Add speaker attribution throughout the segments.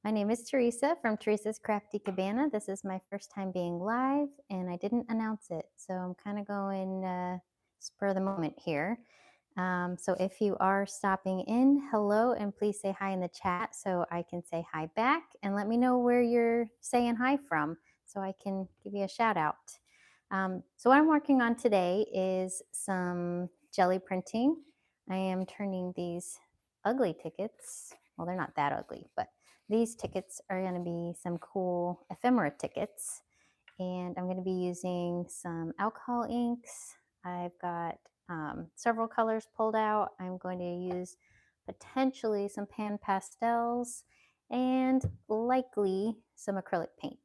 Speaker 1: My name is Teresa from Teresa's Crafty Cabana. This is my first time being live and I didn't announce it, so I'm kind of going spur of the moment here. So if you are stopping in, hello, and please say hi in the chat so I can say hi back, and let me know where you're saying hi from so I can give you a shout out. So what I'm working on today is some jelly printing. I am turning these ugly tickets, well, they're not that ugly, but these tickets are going to be some cool ephemera tickets, and I'm going to be using some alcohol inks. I've got several colors pulled out. I'm going to use potentially some pan pastels and likely some acrylic paint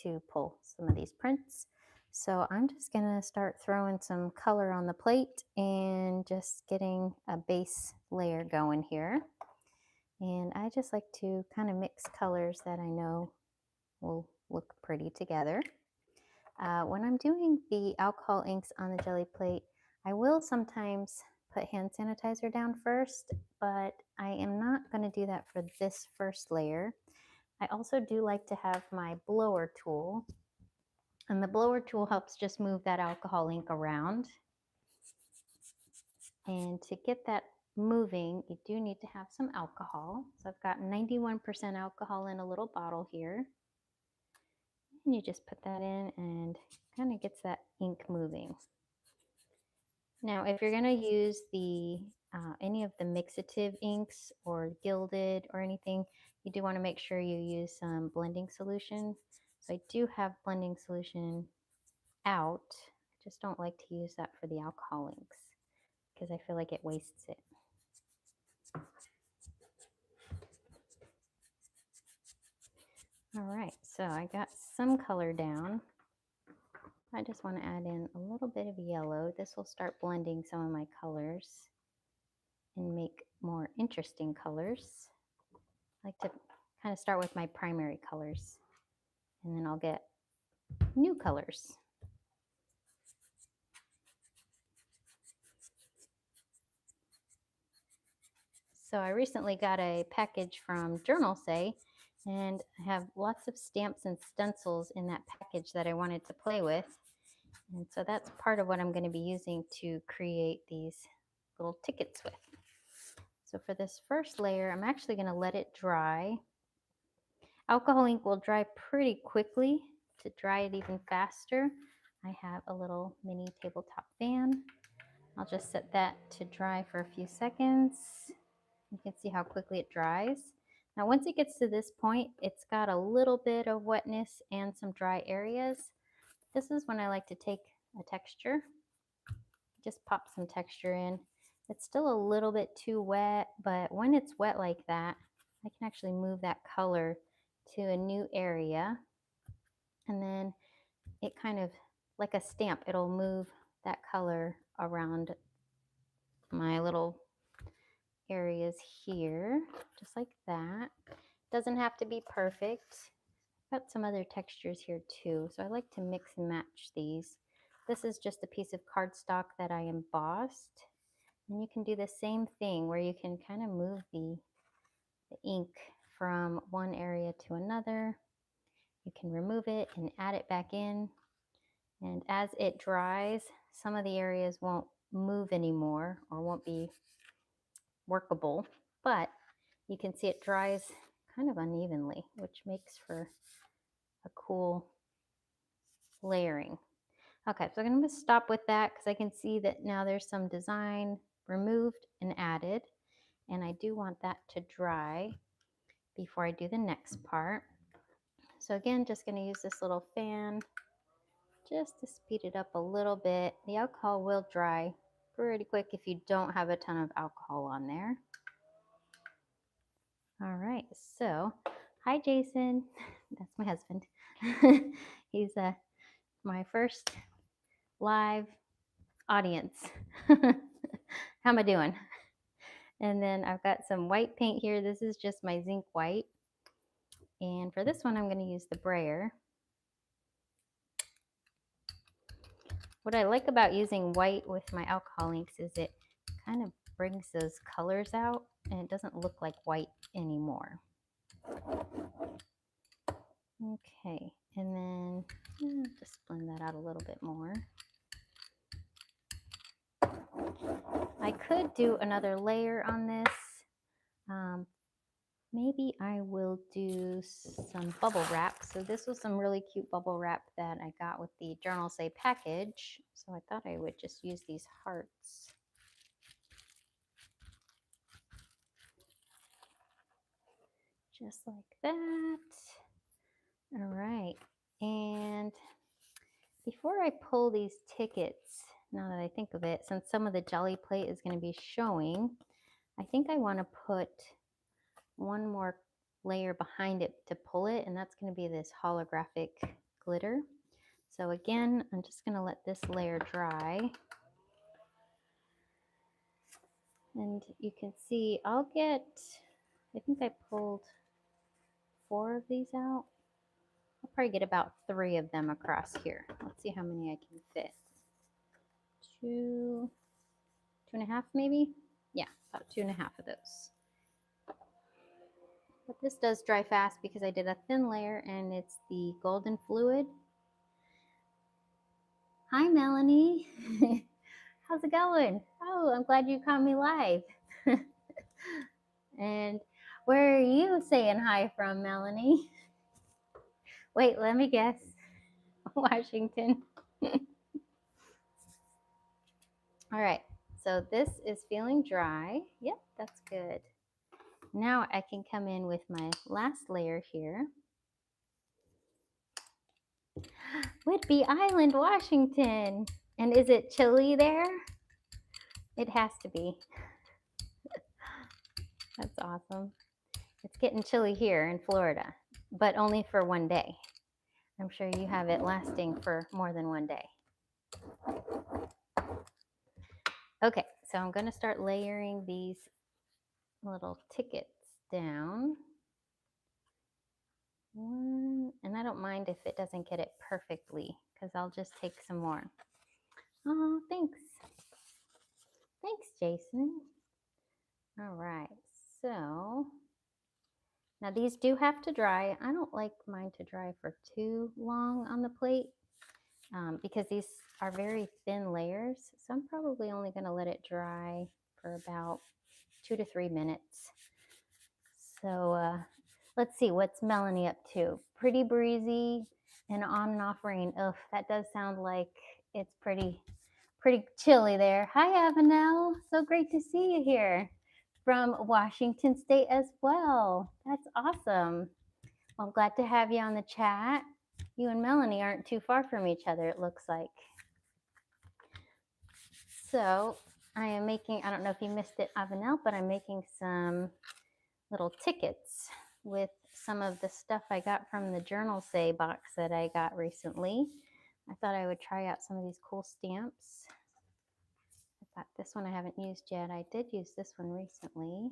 Speaker 1: to pull some of these prints. So I'm just going to start throwing some color on the plate and just getting a base layer going here. And I just like to kind of mix colors that I know will look pretty together. When I'm doing the alcohol inks on the jelly plate, I will sometimes put hand sanitizer down first, but I am not going to do that for this first layer. I also do like to have my blower tool, and the blower tool helps just move that alcohol ink around. And to get that moving, you do need to have some alcohol. So I've got 91% alcohol in a little bottle here. And you just put that in and kind of gets that ink moving. Now, if you're going to use the any of the mixative inks or gilded or anything, you do want to make sure you use some blending solution. So I do have blending solution out. I just don't like to use that for the alcohol inks because I feel like it wastes it. All right, so I got some color down. I just want to add in a little bit of yellow. This will start blending some of my colors and make more interesting colors. I like to kind of start with my primary colors, and then I'll get new colors. So I recently got a package from Journal Say, and I have lots of stamps and stencils in that package that I wanted to play with. And so that's part of what I'm going to be using to create these little tickets with. So for this first layer, I'm actually going to let it dry. Alcohol ink will dry pretty quickly. To dry it even faster, I have a little mini tabletop fan. I'll just set that to dry for a few seconds. You can see how quickly it dries. Now once it gets to this point, it's got a little bit of wetness and some dry areas. This is when I like to take a texture, just pop some texture in. It's still a little bit too wet, but when it's wet like that, I can actually move that color to a new area, and then it kind of, like a stamp, it'll move that color around my little areas here, just like that. Doesn't have to be perfect. Got some other textures here too, so I like to mix and match these. This is just a piece of cardstock that I embossed, and you can do the same thing where you can kind of move the ink from one area to another. You can remove it and add it back in, and as it dries, some of the areas won't move anymore or won't be workable, but you can see it dries kind of unevenly, which makes for a cool layering. Okay, so I'm going to stop with that because I can see that now there's some design removed and added, and I do want that to dry before I do the next part. So again, just going to use this little fan just to speed it up a little bit. The alcohol will dry pretty quick if you don't have a ton of alcohol on there. All right, so hi Jason, that's my husband. He's my first live audience. How am I doing? And then I've got some white paint here. This is just my zinc white. And for this one, I'm going to use the brayer. What I like about using white with my alcohol inks is it kind of brings those colors out and it doesn't look like white anymore. Okay, and then just blend that out a little bit more. I could do another layer on this. Maybe I will do some bubble wrap. So this was some really cute bubble wrap that I got with the Journal Say package. So I thought I would just use these hearts. Just like that. All right. And before I pull these tickets, now that I think of it, since some of the jelly plate is going to be showing, I think I want to put one more layer behind it to pull it, and that's going to be this holographic glitter. So again, I'm just going to let this layer dry. And you can see I think I pulled 4 of these out. I'll probably get about 3 of them across here. Let's see how many I can fit. 2, 2.5 maybe? Yeah, about 2.5 of those. But this does dry fast because I did a thin layer and it's the golden fluid. Hi, Melanie. How's it going? Oh, I'm glad you caught me live. And where are you saying hi from, Melanie? Wait, let me guess. Washington. All right, so this is feeling dry. Yep, that's good. Now I can come in with my last layer here. Whidbey Island, Washington. And is it chilly there? It has to be. That's awesome. It's getting chilly here in Florida, but only for one day. I'm sure you have it lasting for more than one day. Okay, so I'm going to start layering these little tickets down. One, and I don't mind if it doesn't get it perfectly because I'll just take some more. Oh, thanks. Thanks, Jason. All right, so now these do have to dry. I don't like mine to dry for too long on the plate because these are very thin layers. So I'm probably only going to let it dry for about 2 to 3 minutes. So let's see, what's Melanie up to? Pretty breezy and on and off rain. Ugh, that does sound like it's pretty chilly there. Hi, Avenel. So great to see you here from Washington State as well. That's awesome. Well, I'm glad to have you on the chat. You and Melanie aren't too far from each other, it looks like. So I am making, I don't know if you missed it, Avenel, but I'm making some little tickets with some of the stuff I got from the Journal Say box that I got recently. I thought I would try out some of these cool stamps. I thought this one I haven't used yet. I did use this one recently.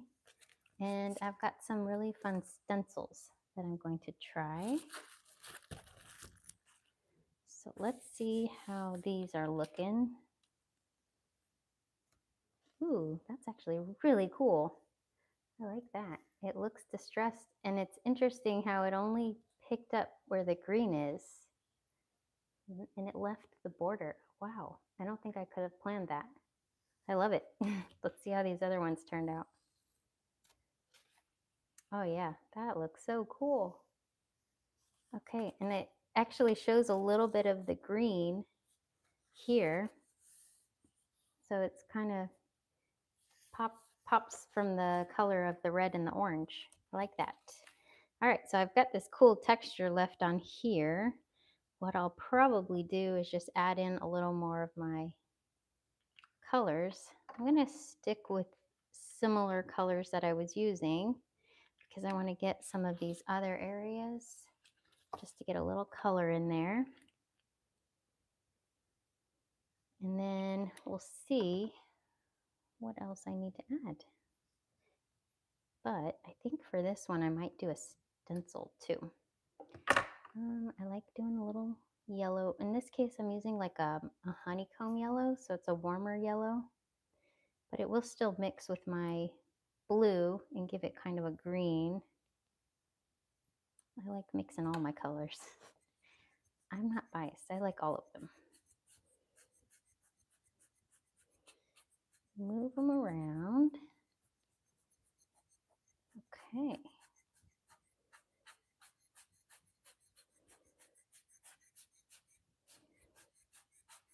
Speaker 1: And I've got some really fun stencils that I'm going to try. So let's see how these are looking. Ooh, that's actually really cool. I like that. It looks distressed, and it's interesting how it only picked up where the green is, and it left the border. Wow, I don't think I could have planned that. I love it. Let's see how these other ones turned out. Oh yeah, that looks so cool. Okay, and it actually shows a little bit of the green here. So it's kind of pops from the color of the red and the orange. I like that. All right, so I've got this cool texture left on here. What I'll probably do is just add in a little more of my colors. I'm going to stick with similar colors that I was using because I want to get some of these other areas just to get a little color in there. And then we'll see what else I need to add. But I think for this one, I might do a stencil too. I like doing a little yellow. In this case, I'm using like a honeycomb yellow, so it's a warmer yellow. But it will still mix with my blue and give it kind of a green. I like mixing all my colors. I'm not biased. I like all of them. Move them around. Okay.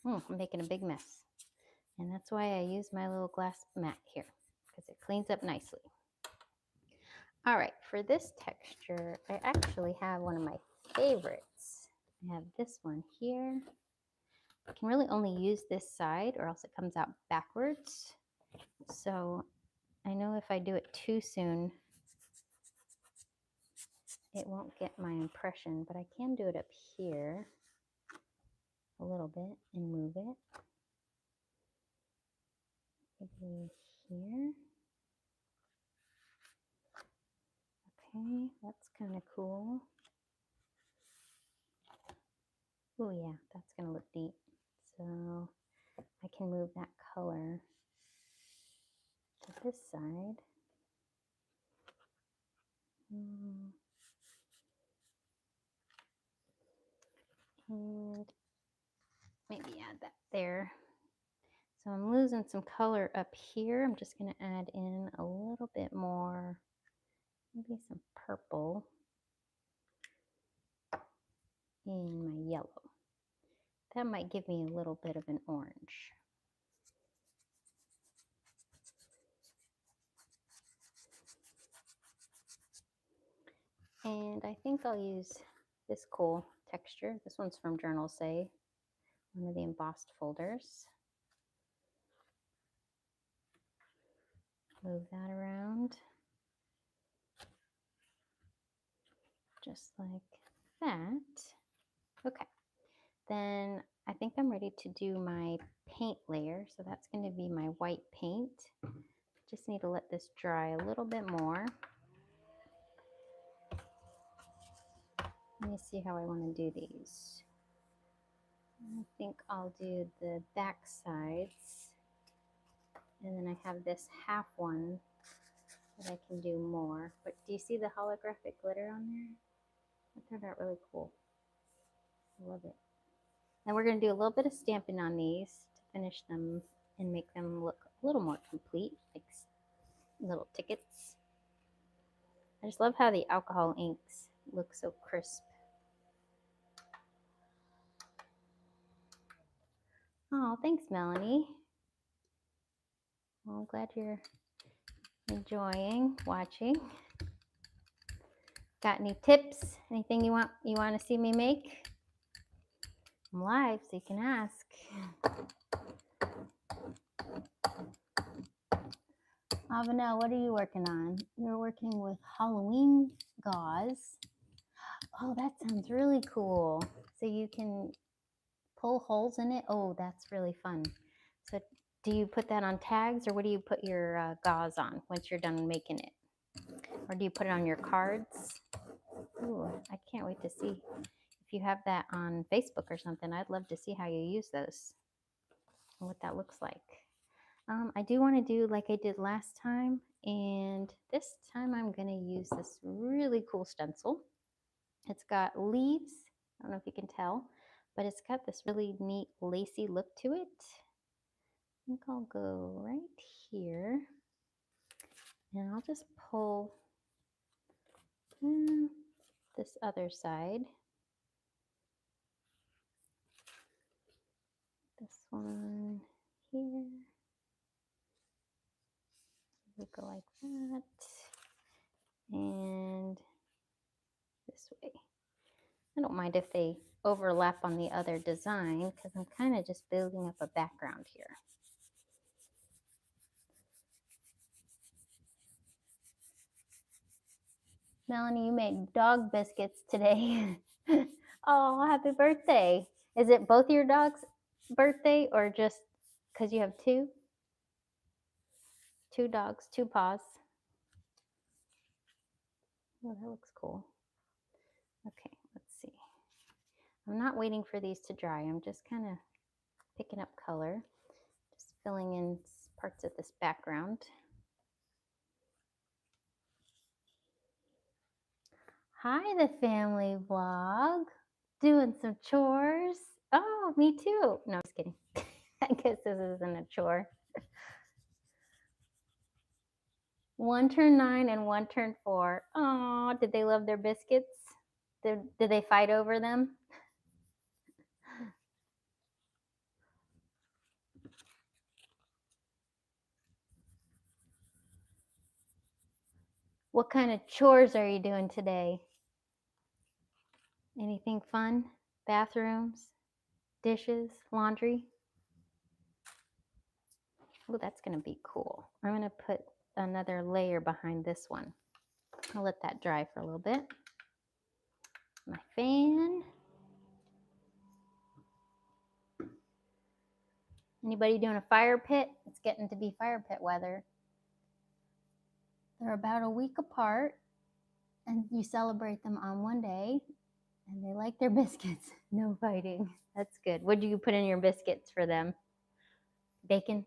Speaker 1: I'm making a big mess. And that's why I use my little glass mat here, because it cleans up nicely. All right, for this texture, I actually have one of my favorites. I have this one here. I can really only use this side or else it comes out backwards. So I know if I do it too soon, it won't get my impression, but I can do it up here a little bit and move it. Maybe here. Okay, that's kind of cool. Oh yeah, that's gonna look deep. So I can move that color to this side. And maybe add that there. So I'm losing some color up here. I'm just gonna add in a little bit more, maybe some purple in my yellow. That might give me a little bit of an orange. And I think I'll use this cool texture. This one's from Journal Say, one of the embossed folders. Move that around. Just like that. Okay. Then I think I'm ready to do my paint layer. So that's going to be my white paint. Just need to let this dry a little bit more. Let me see how I want to do these. I think I'll do the back sides. And then I have this half one that I can do more. But do you see the holographic glitter on there? That turned out really cool. I love it. And we're going to do a little bit of stamping on these to finish them and make them look a little more complete, like little tickets. I just love how the alcohol inks look so crisp. Oh, thanks, Melanie. Well, I'm glad you're enjoying watching. Got any tips? Anything you want to see me make? I'm live, so you can ask. Avanel, what are you working on? You're working with Halloween gauze. Oh, that sounds really cool. So you can pull holes in it. Oh, that's really fun. So do you put that on tags, or what do you put your gauze on once you're done making it? Or do you put it on your cards? Ooh, I can't wait to see if you have that on Facebook or something. I'd love to see how you use those and what that looks like. I do want to do like I did last time, and this time I'm going to use this really cool stencil. It's got leaves. I don't know if you can tell, but it's got this really neat lacy look to it. I think I'll go right here, and I'll just pull this other side. This one here. We'll go like that. And this way. I don't mind if they overlap on the other design because I'm kind of just building up a background here. Melanie, you made dog biscuits today. Oh, happy birthday. Is it both your dogs' birthday or just because you have two? Two dogs, two paws. Oh, that looks cool. Okay, let's see. I'm not waiting for these to dry. I'm just kind of picking up color, just filling in parts of this background. Hi, the family vlog. Doing some chores. Oh, me too. No, I'm just kidding. I guess this isn't a chore. One turned 9 and one turned 4. Oh, did they love their biscuits? Did they fight over them? What kind of chores are you doing today? Anything fun? Bathrooms, dishes, laundry? Oh, that's going to be cool. I'm going to put another layer behind this one. I'll let that dry for a little bit. My fan. Anybody doing a fire pit? It's getting to be fire pit weather. They're about a week apart, and you celebrate them on one day, and they like their biscuits. No fighting. That's good. What do you put in your biscuits for them? Bacon?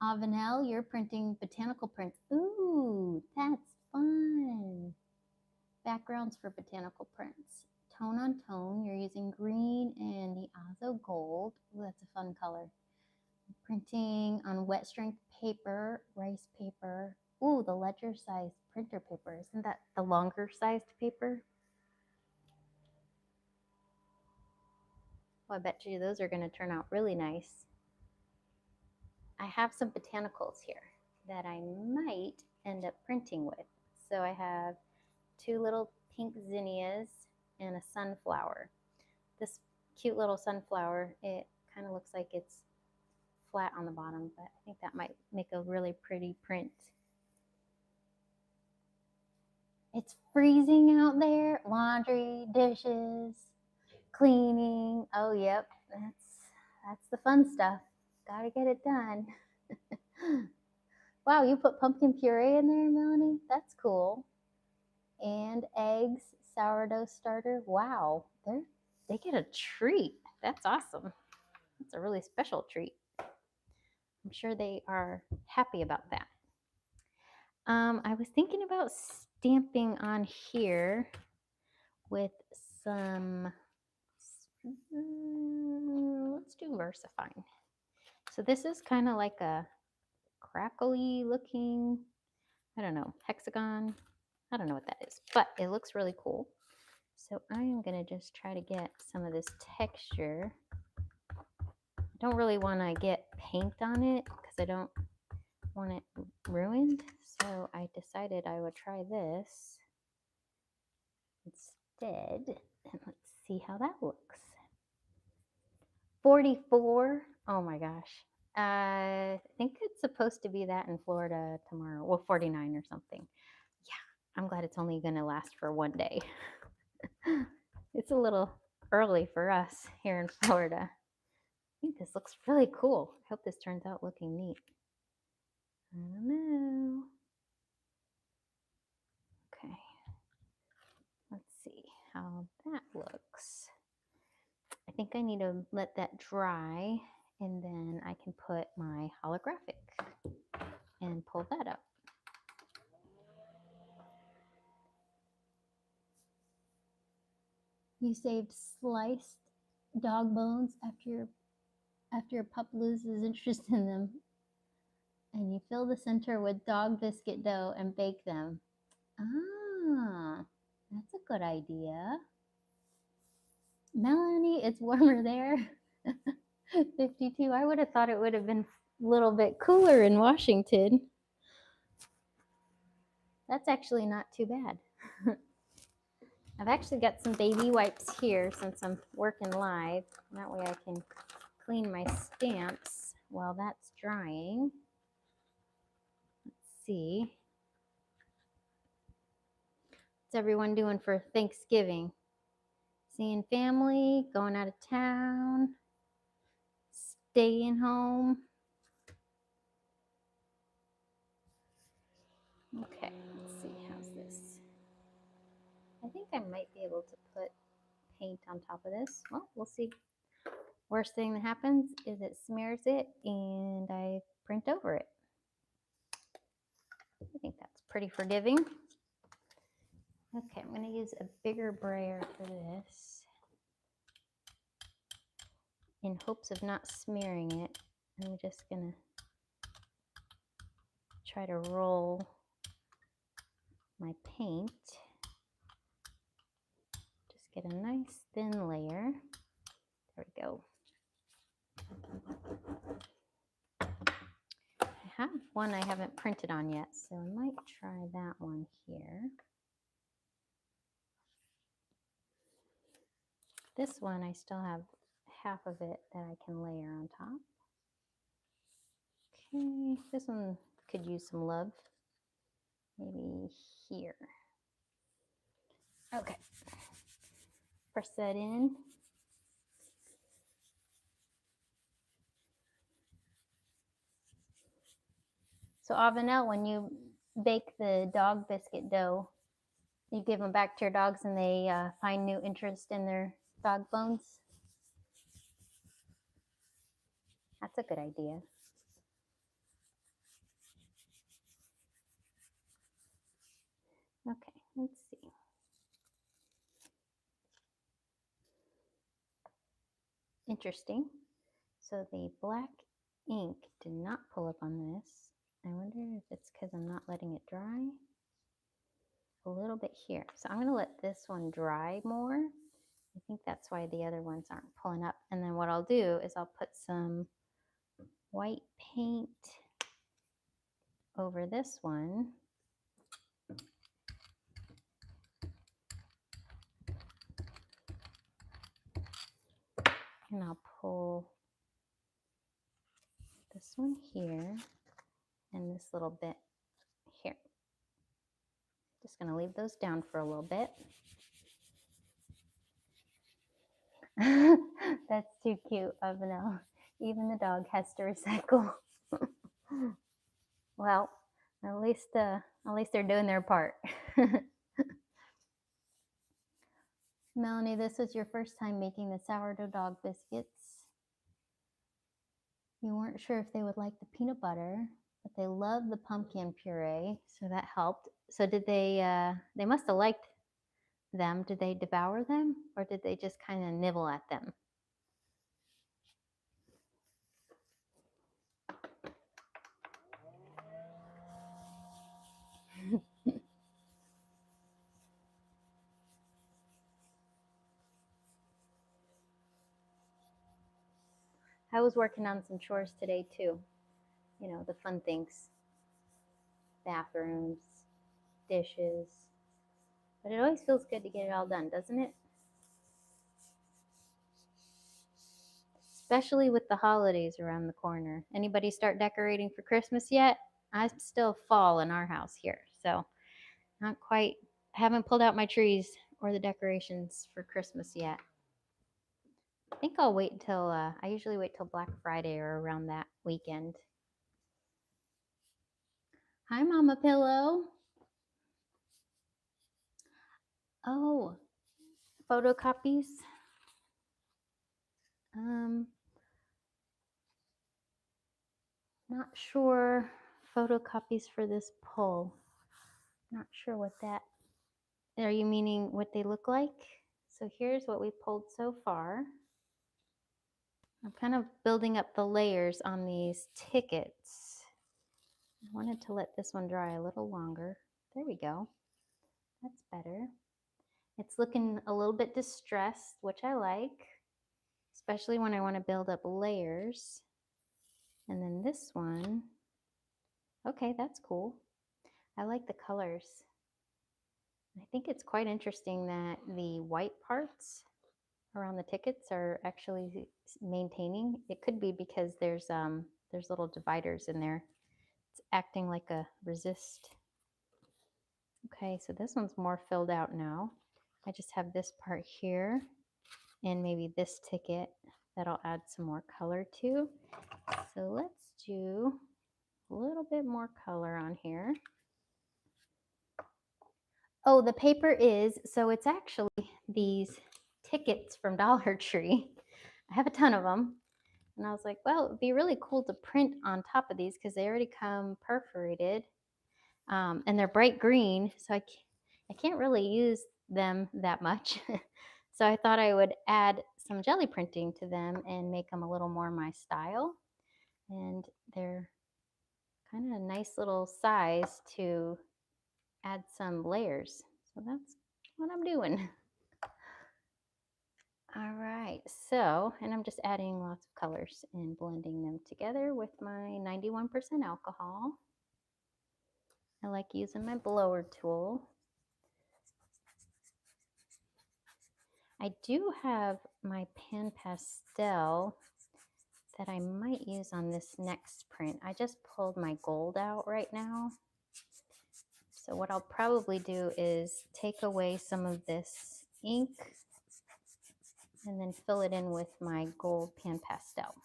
Speaker 1: Avenel, you're printing botanical prints. Ooh, that's fun. Backgrounds for botanical prints. Tone on tone, you're using green and the Azo gold. Ooh, that's a fun color. Printing on wet strength paper, rice paper. Ooh, the ledger size printer paper. Isn't that the longer sized paper? Oh, I bet you those are going to turn out really nice. I have some botanicals here that I might end up printing with. So I have 2 little pink zinnias and a sunflower. This cute little sunflower, it kind of looks like it's flat on the bottom, but I think that might make a really pretty print. It's freezing out there. Laundry, dishes, cleaning. Oh, yep. That's the fun stuff. Gotta get it done. Wow, you put pumpkin puree in there, Melanie? That's cool. And eggs, sourdough starter. Wow, they get a treat. That's awesome. That's a really special treat. I'm sure they are happy about that. I was thinking about stamping on here with some, let's do VersaFine. So this is kind of like a crackly looking, I don't know, hexagon. I don't know what that is, but it looks really cool. So I am going to just try to get some of this texture. I don't really want to get paint on it because I don't want it ruined. So I decided I would try this instead. And let's see how that looks. 44. Oh my gosh. I think it's supposed to be that in Florida tomorrow. Well, 49 or something. Yeah, I'm glad it's only going to last for one day. It's a little early for us here in Florida. I think this looks really cool. I hope this turns out looking neat. I don't know. Okay. Let's see how that looks. I think I need to let that dry and then I can put my holographic and pull that up. You saved sliced dog bones after your pup loses interest in them. And you fill the center with dog biscuit dough and bake them. Ah, that's a good idea. Melanie, it's warmer there. 52. I would have thought it would have been a little bit cooler in Washington. That's actually not too bad. I've actually got some baby wipes here since I'm working live. That way I can clean my stamps while that's drying. Let's see. What's everyone doing for Thanksgiving? Seeing family, going out of town, staying home. Okay, let's see, how's this? I think I might be able to put paint on top of this. Well, we'll see. Worst thing that happens is it smears it and I print over it. I think that's pretty forgiving. Okay, I'm going to use a bigger brayer for this in hopes of not smearing it. I'm just going to try to roll my paint. Just get a nice thin layer. There we go. I have one I haven't printed on yet, so I might try that one here. This one I still have half of it that I can layer on top. Okay, this one could use some love. Maybe here. Okay, press that in. So Avenel, when you bake the dog biscuit dough, you give them back to your dogs and they find new interest in their dog bones? That's a good idea. Okay, let's see. Interesting. So the black ink did not pull up on this. I wonder if it's because I'm not letting it dry. A little bit here. So I'm going to let this one dry more. I think that's why the other ones aren't pulling up. And then what I'll do is I'll put some white paint over this one. And I'll pull this one here and this little bit here. Just going to leave those down for a little bit. That's too cute, Avenel. Even the dog has to recycle. Well, at least they're doing their part. Melanie, this was your first time making the sourdough dog biscuits. You weren't sure if they would like the peanut butter, but they love the pumpkin puree, so that helped. So did they must have liked them. Did they devour them, or did they just kind of nibble at them? I was working on some chores today too. You know, the fun things. Bathrooms, dishes. But it always feels good to get it all done, doesn't it? Especially with the holidays around the corner. Anybody start decorating for Christmas yet? I'm still fall in our house here, so not quite, haven't pulled out my trees or the decorations for Christmas yet. I think I'll wait until, I usually wait till Black Friday or around that weekend. Hi, Mama Pillow. Oh, photocopies. Not sure. Photocopies for this poll. Not sure what that, are you meaning what they look like? So here's what we pulled so far. I'm kind of building up the layers on these tickets. I wanted to let this one dry a little longer. There we go. That's better. It's looking a little bit distressed, which I like, especially when I want to build up layers. And then this one, okay, that's cool. I like the colors. I think it's quite interesting that the white parts around the tickets are actually maintaining. It could be because there's little dividers in there. It's acting like a resist. Okay, so this one's more filled out now. I just have this part here and maybe this ticket that I'll add some more color to. So let's do a little bit more color on here. Oh, the paper is, so it's actually these tickets from Dollar Tree. I have a ton of them. And I was like, well, it'd be really cool to print on top of these because they already come perforated. And they're bright green, so I can't really use them that much. So I thought I would add some jelly printing to them and make them a little more my style. And they're kind of a nice little size to add some layers. So that's what I'm doing. All right, so, and I'm just adding lots of colors and blending them together with my 91% alcohol. I like using my blower tool. I do have my pan pastel that I might use on this next print. I just pulled my gold out right now. So what I'll probably do is take away some of this ink and then fill it in with my gold pan pastel.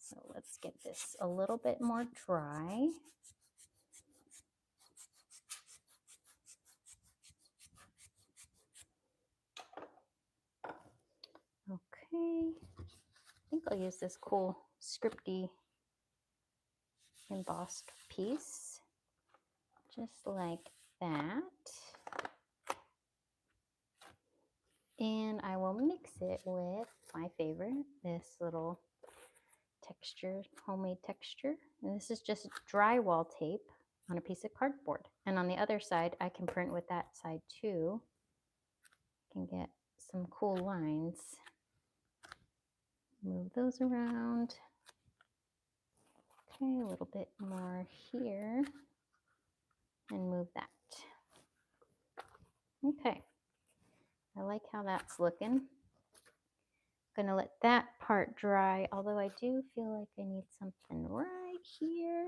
Speaker 1: So let's get this a little bit more dry. Okay, I think I'll use this cool scripty embossed piece, just like that. And I will mix it with my favorite, this little texture, homemade texture. And this is just drywall tape on a piece of cardboard. And on the other side, I can print with that side too. Can get some cool lines. Move those around. Okay, a little bit more here. And move that. Okay, I like how that's looking. Gonna let that part dry, although I do feel like I need something right here.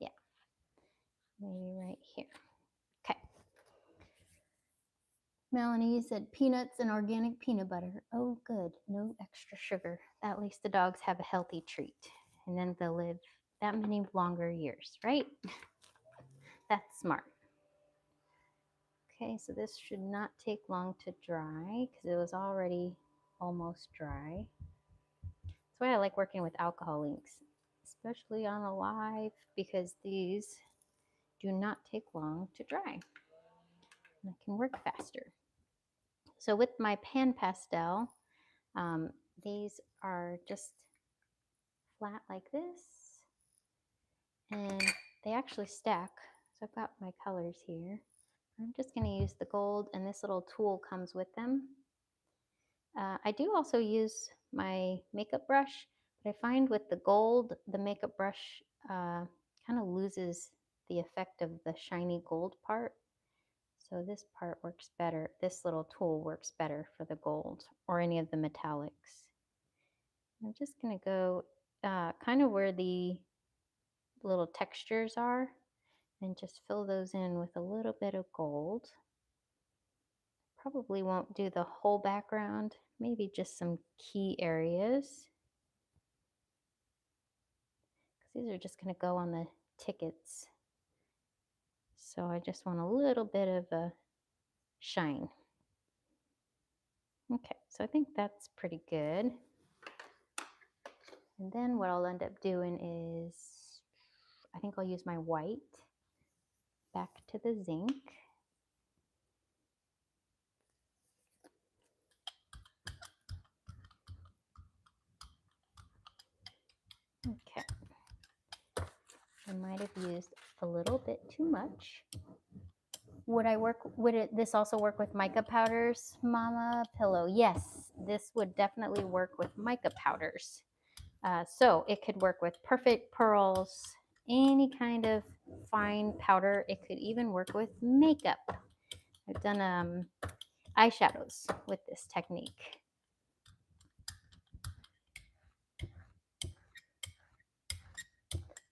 Speaker 1: Yeah, maybe right here. Okay. Melanie, you said peanuts and organic peanut butter. Oh, good. No extra sugar. At least the dogs have a healthy treat. And then they'll live that many longer years, right? That's smart. Okay, so this should not take long to dry because it was already almost dry. That's why I like working with alcohol inks, especially on a live, because these do not take long to dry. And I can work faster. So with my pan pastel, these are just flat like this, and they actually stack. So I've got my colors here. I'm just going to use the gold, and this little tool comes with them. I do also use my makeup brush, but I find with the gold, the makeup brush kind of loses the effect of the shiny gold part. So this part works better. This little tool works better for the gold or any of the metallics. I'm just going to go kind of where the little textures are and just fill those in with a little bit of gold. Probably won't do the whole background, maybe just some key areas. Because these are just going to go on the tickets. So I just want a little bit of a shine. Okay, so I think that's pretty good. And then what I'll end up doing is, I think I'll use my white back to the zinc. Okay. I might have used a little bit too much. Would this also work with mica powders, Mama Pillow? Yes, this would definitely work with mica powders. So it could work with perfect pearls, any kind of fine powder. It could even work with makeup. I've done eyeshadows with this technique.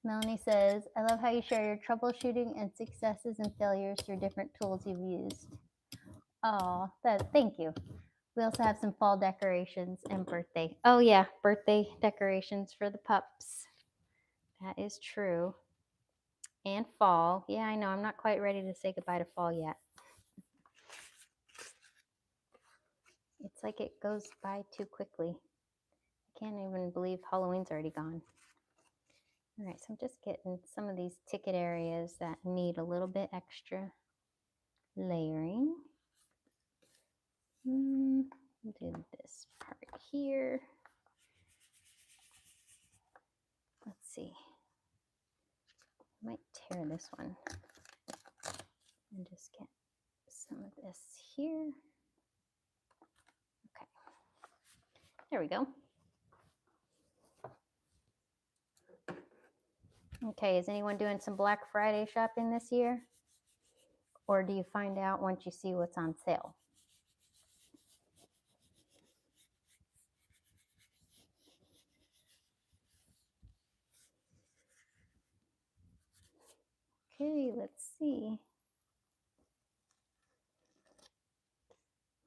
Speaker 1: Melanie says, I love how you share your troubleshooting and successes and failures through different tools you've used. Oh, thank you. We also have some fall decorations and birthday. Oh yeah, birthday decorations for the pups. That is true. And fall. Yeah, I know. I'm not quite ready to say goodbye to fall yet. It's like it goes by too quickly. I can't even believe Halloween's already gone. All right, so I'm just getting some of these ticket areas that need a little bit extra layering. Do this part here. Let's see. I might tear this one and just get some of this here. Okay, there we go. Okay, is anyone doing some Black Friday shopping this year? Or do you find out once you see what's on sale? Okay, let's see.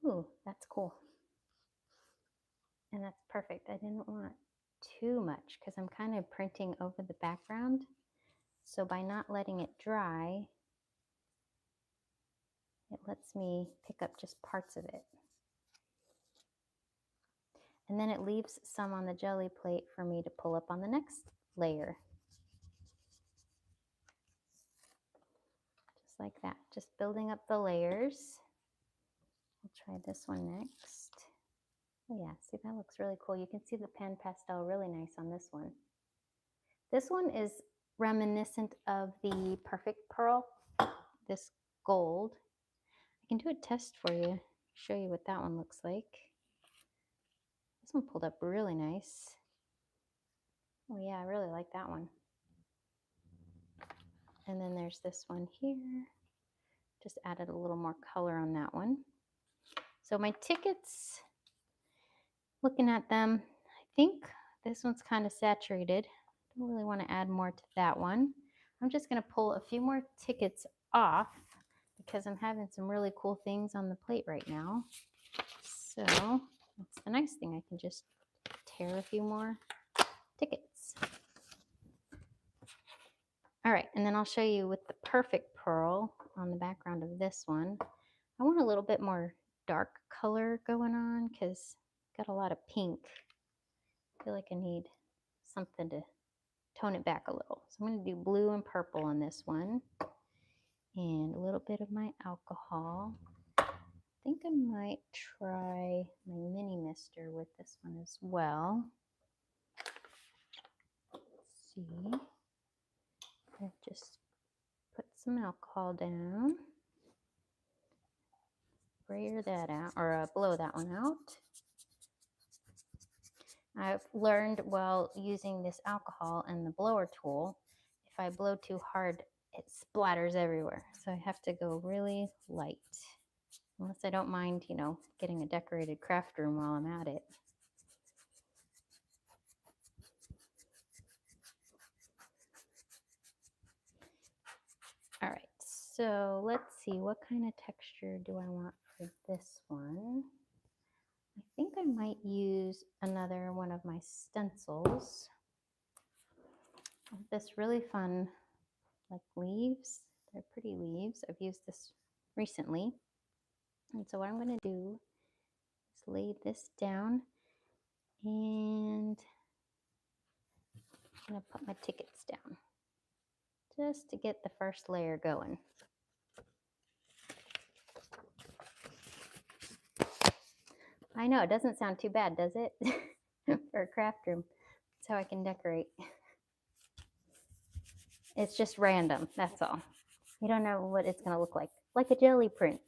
Speaker 1: Ooh, that's cool. And that's perfect. I didn't want too much because I'm kind of printing over the background. So by not letting it dry, it lets me pick up just parts of it. And then it leaves some on the jelly plate for me to pull up on the next layer. Just like that, just building up the layers. I'll try this one next. Oh yeah, see, that looks really cool. You can see the pan pastel really nice on this one. This one is reminiscent of the Perfect Pearl, this gold. I can do a test for you, show you what that one looks like. This one pulled up really nice. Oh yeah, I really like that one. And then there's this one here. Just added a little more color on that one. So my tickets, looking at them, I think this one's kind of saturated. Don't really want to add more to that one. I'm just going to pull a few more tickets off because I'm having some really cool things on the plate right now. So that's the nice thing. I can just tear a few more tickets. All right, and then I'll show you with the Perfect Pearl on the background of this one. I want a little bit more dark color going on because I've got a lot of pink. I feel like I need something to tone it back a little. So I'm going to do blue and purple on this one and a little bit of my alcohol. I think I might try my mini mister with this one as well. Let's see. I'll just put some alcohol down. Sprayer that out, or blow that one out. I've learned while using this alcohol and the blower tool, if I blow too hard, it splatters everywhere. So I have to go really light. Unless I don't mind, you know, getting a decorated craft room while I'm at it. All right, so let's see, what kind of texture do I want for this one? I think I might use another one of my stencils. This really fun, like leaves. They're pretty leaves. I've used this recently. And so what I'm going to do is lay this down and I'm going to put my tickets down just to get the first layer going. I know, it doesn't sound too bad, does it? For a craft room. That's how I can decorate. It's just random, that's all. You don't know what it's going to look like a jelly print.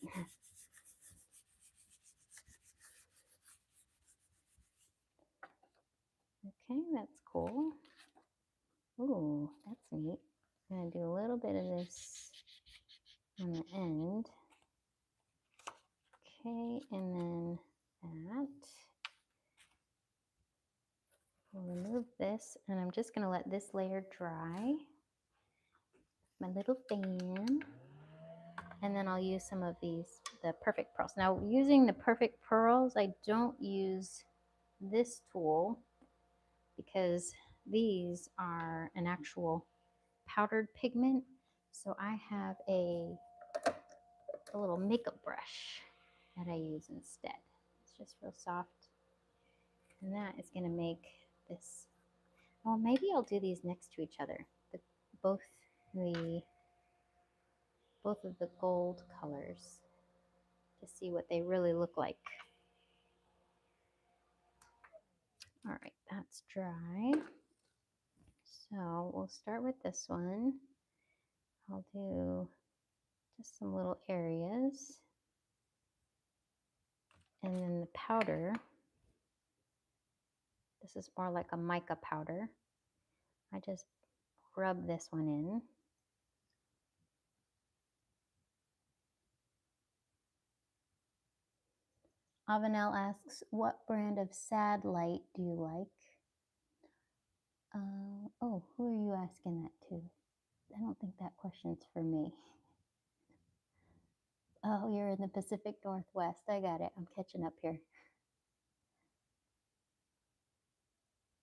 Speaker 1: Okay, that's cool. Ooh, that's neat. I'm going to do a little bit of this on the end. Okay, and then that. We'll remove this, and I'm just going to let this layer dry. My little fan. And then I'll use some of these, the Perfect Pearls. Now, using the Perfect Pearls, I don't use this tool because these are an actual powdered pigment. So I have a little makeup brush that I use instead. It's just real soft. And that is going to make this Well, maybe I'll do these next to each other. Both the both of the gold colors to see what they really look like. All right, that's dry. So we'll start with this one. I'll do just some little areas. And then the powder, this is more like a mica powder. I just rub this one in. Avanel asks, what brand of sad light do you like? Oh, who are you asking that to? I don't think that question's for me. Oh, you're in the Pacific Northwest. I got it. I'm catching up here.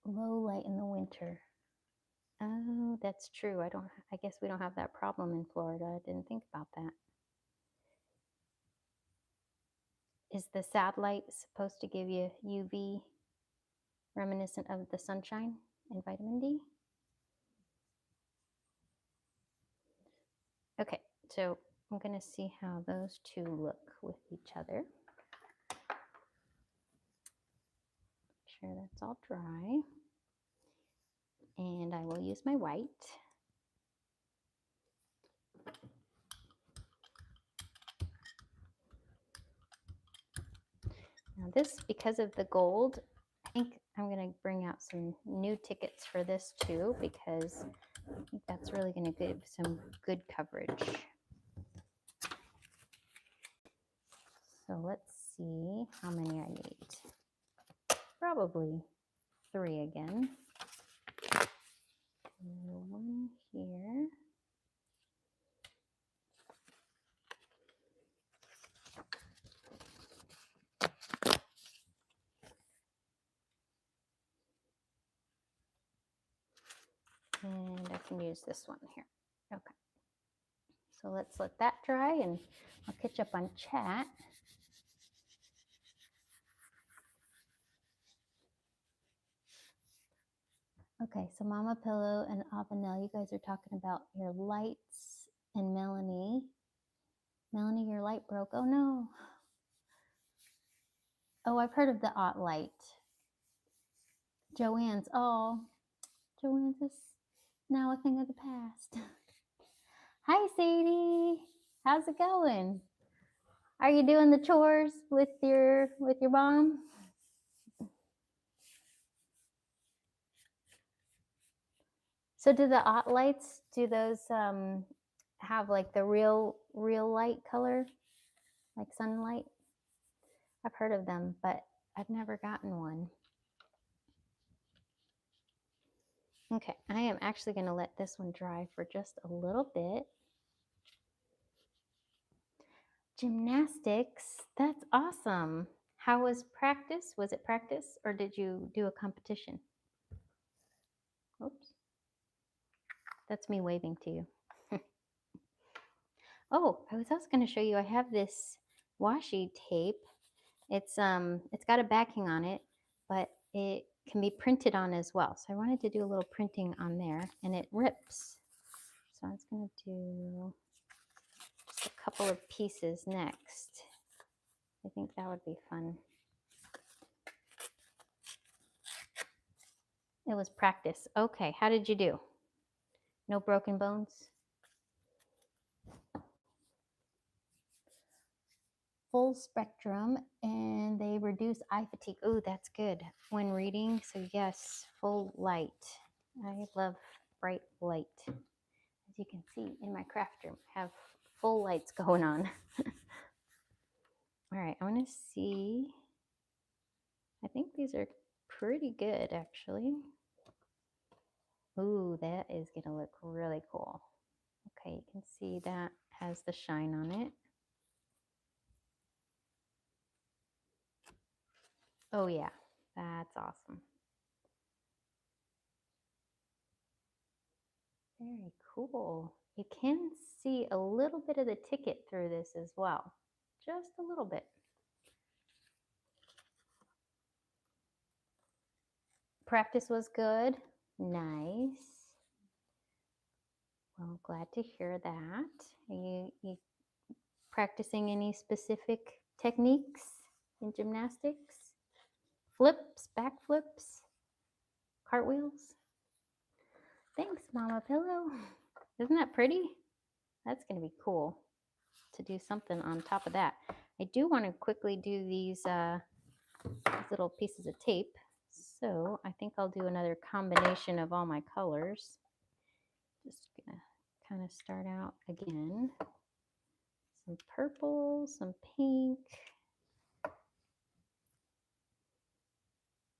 Speaker 1: Low light in the winter. Oh, that's true. I guess we don't have that problem in Florida. I didn't think about that. Is the sad light supposed to give you UV reminiscent of the sunshine and vitamin D? Okay, so I'm going to see how those two look with each other. Make sure that's all dry. And I will use my white. Now this, because of the gold, I think I'm going to bring out some new tickets for this too, because I think that's really going to give some good coverage. So let's see how many I need. Probably 3 again. One here. And I can use this one here. Okay. So let's let that dry and I'll catch up on chat. Okay, so Mama Pillow and Avanel, you guys are talking about your lights, and Melanie. Melanie, your light broke. Oh no. Oh, I've heard of the Ott light. Joanne's, Joanne's is now a thing of the past. Hi, Sadie. How's it going? Are you doing the chores with your mom? So do the Ott lights, do those have like the real light color, like sunlight? I've heard of them, but I've never gotten one. Okay, I am actually going to let this one dry for just a little bit. Gymnastics, that's awesome. How was practice? Was it practice or did you do a competition? Oops. That's me waving to you. Oh, I was also going to show you, I have this washi tape. It's got a backing on it, but it can be printed on as well. So I wanted to do a little printing on there and it rips. So I was going to do just a couple of pieces next. I think that would be fun. It was practice. Okay, how did you do? No broken bones? Full spectrum, and they reduce eye fatigue. Oh, that's good when reading. So yes, full light. I love bright light. As you can see in my craft room, I have full lights going on. All right, I want to see. I think these are pretty good, actually. Ooh, that is going to look really cool. Okay, you can see that has the shine on it. Oh yeah, that's awesome. Very cool. You can see a little bit of the ticket through this as well. Just a little bit. Practice was good. Nice. Well, glad to hear that. Are you practicing any specific techniques in gymnastics? Flips, back flips, cartwheels? Thanks, Mama Pillow. Isn't that pretty? That's going to be cool to do something on top of that. I do want to quickly do these little pieces of tape. So I think I'll do another combination of all my colors. Just going to kind of start out again. Some purple, some pink.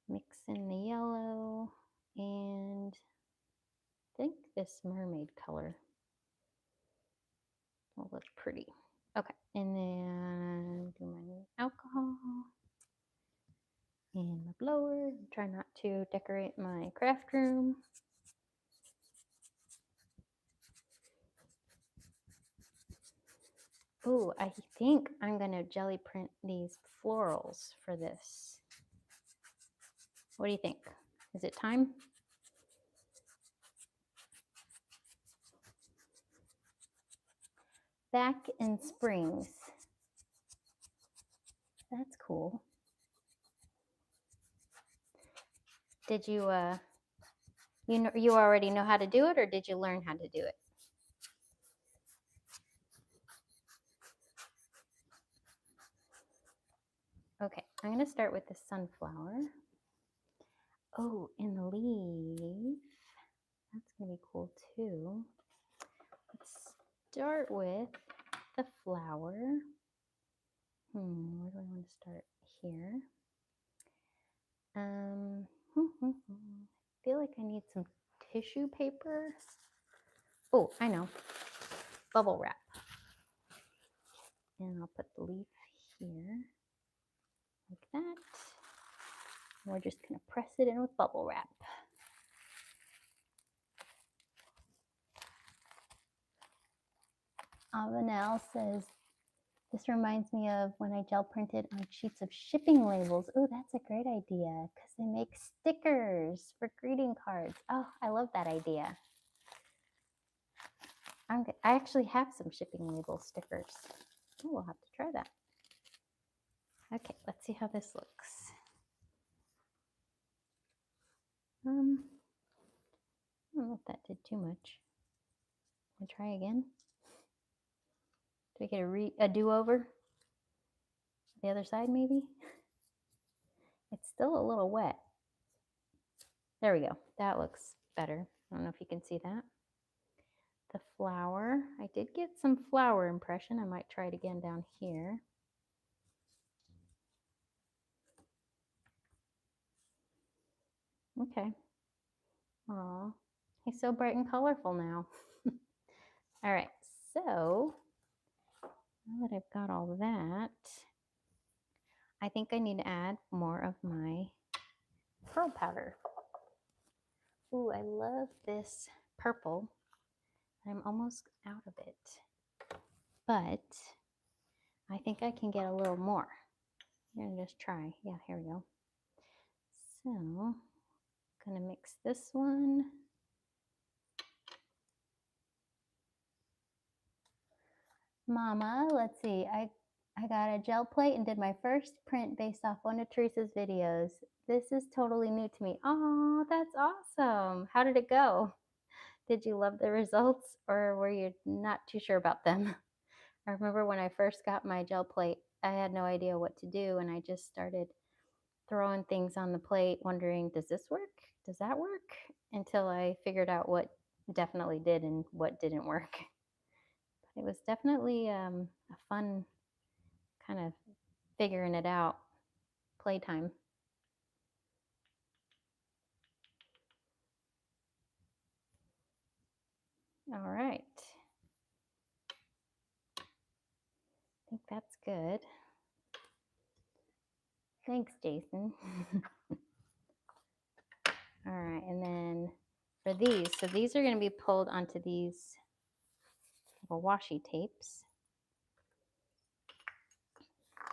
Speaker 1: Mix in the yellow and I think this mermaid color will look pretty. Okay, and then do my alcohol and my blower. Try not to decorate my craft room. Ooh, I think I'm gonna jelly print these florals for this. What do you think? Is it time? Back and springs. That's cool. Did you you already know how to do it, or did you learn how to do it? Okay, I'm gonna start with the sunflower. Oh, and the leaf. That's gonna be cool too. Let's start with the flower. Where do I want to start? Here. I feel like I need some tissue paper. Oh, I know. Bubble wrap. And I'll put the leaf here, like that. And we're just gonna press it in with bubble wrap. Avanel says, this reminds me of when I gel printed on sheets of shipping labels. Oh, that's a great idea because they make stickers for greeting cards. Oh, I love that idea. I actually have some shipping label stickers. Oh, we'll have to try that. Okay, let's see how this looks. I don't know if that did too much. Can I try again? Do I get a do-over? The other side, maybe? It's still a little wet. There we go. That looks better. I don't know if you can see that. The flower. I did get some flower impression. I might try it again down here. Okay. Aw, he's so bright and colorful now. All right, so now that I've got all that, I think I need to add more of my pearl powder. Ooh, I love this purple. I'm almost out of it, but I think I can get a little more. I'm gonna just try. Yeah, here we go. So, I'm gonna mix this one. Mama, let's see. I got a gel plate and did my first print based off one of Teresa's videos. This is totally new to me. Oh, that's awesome. How did it go? Did you love the results or were you not too sure about them? I remember when I first got my gel plate, I had no idea what to do and I just started throwing things on the plate wondering, does this work? Does that work? Until I figured out what definitely did and what didn't work. It was definitely a fun kind of figuring it out playtime. All right. I think that's good. Thanks, Jason. All right, and then for these, so these are going to be pulled onto these little washi tapes.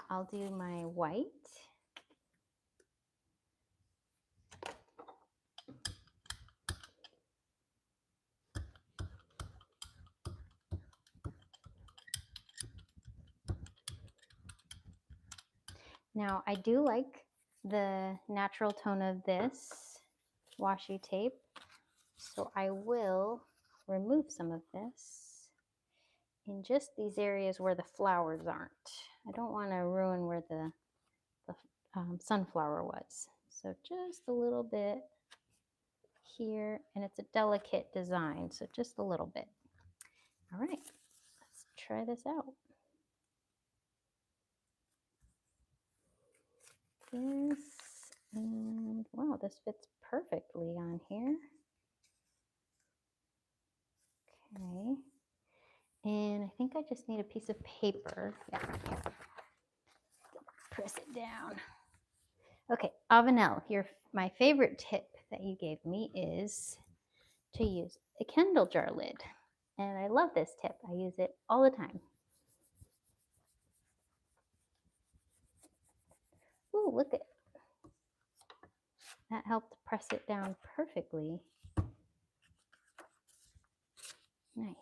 Speaker 1: I'll do my white. Now, I do like the natural tone of this washi tape, so I will remove some of this in just these areas where the flowers aren't. I don't want to ruin where the sunflower was. So just a little bit here, and it's a delicate design, so just a little bit. All right, let's try this out. This, and wow, this fits perfectly on here. Okay, and I think I just need a piece of paper. Yeah, here. Press it down. Okay, Avenel, my favorite tip that you gave me is to use a Kindle jar lid. And I love this tip. I use it all the time. Ooh, look at that, helped press it down perfectly. Nice.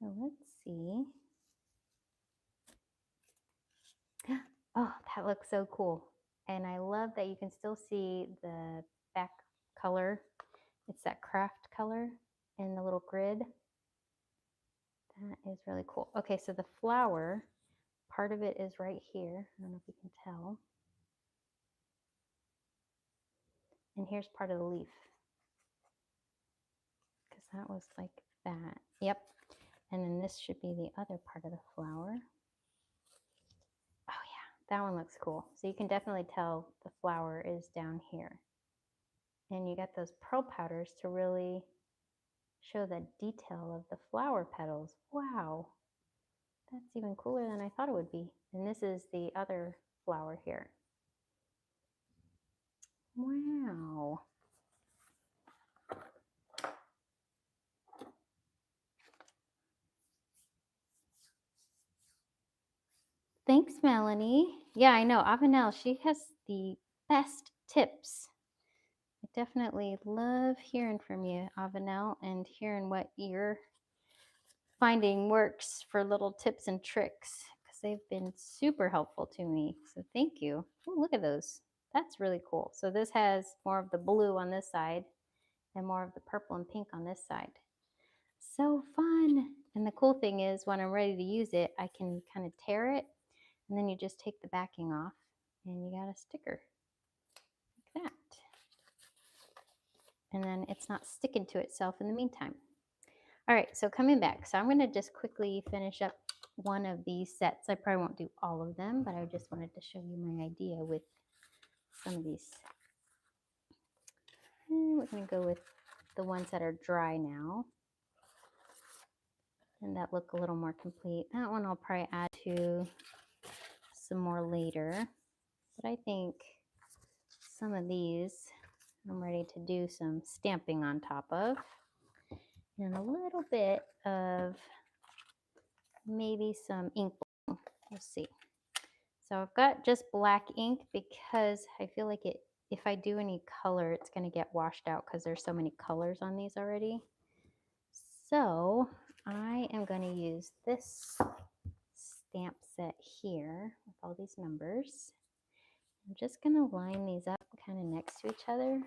Speaker 1: So let's see. Oh, that looks so cool. And I love that you can still see the back color. It's that craft color in the little grid. That is really cool. Okay, so the flower, part of it is right here. I don't know if you can tell. And here's part of the leaf. Because that was like that. Yep. And then this should be the other part of the flower. Oh yeah, that one looks cool. So you can definitely tell the flower is down here. And you got those pearl powders to really show the detail of the flower petals. Wow, that's even cooler than I thought it would be. And this is the other flower here. Wow. Thanks, Melanie. Yeah, I know. Avenel, she has the best tips. I definitely love hearing from you, Avenel, and hearing what you're finding works for little tips and tricks, because they've been super helpful to me. So thank you. Oh, look at those. That's really cool. So this has more of the blue on this side and more of the purple and pink on this side. So fun. And the cool thing is when I'm ready to use it, I can kind of tear it, and then you just take the backing off and you got a sticker like that. And then it's not sticking to itself in the meantime. All right, so coming back. So I'm going to just quickly finish up one of these sets. I probably won't do all of them, but I just wanted to show you my idea with some of these. And we're going to go with the ones that are dry now. And that look a little more complete. That one I'll probably add to some more later. But I think some of these I'm ready to do some stamping on top of. And a little bit of maybe some ink. We'll see. So I've got just black ink because I feel like if I do any color, it's going to get washed out because there's so many colors on these already. So I am going to use this stamp set here with all these numbers. I'm just going to line these up kind of next to each other.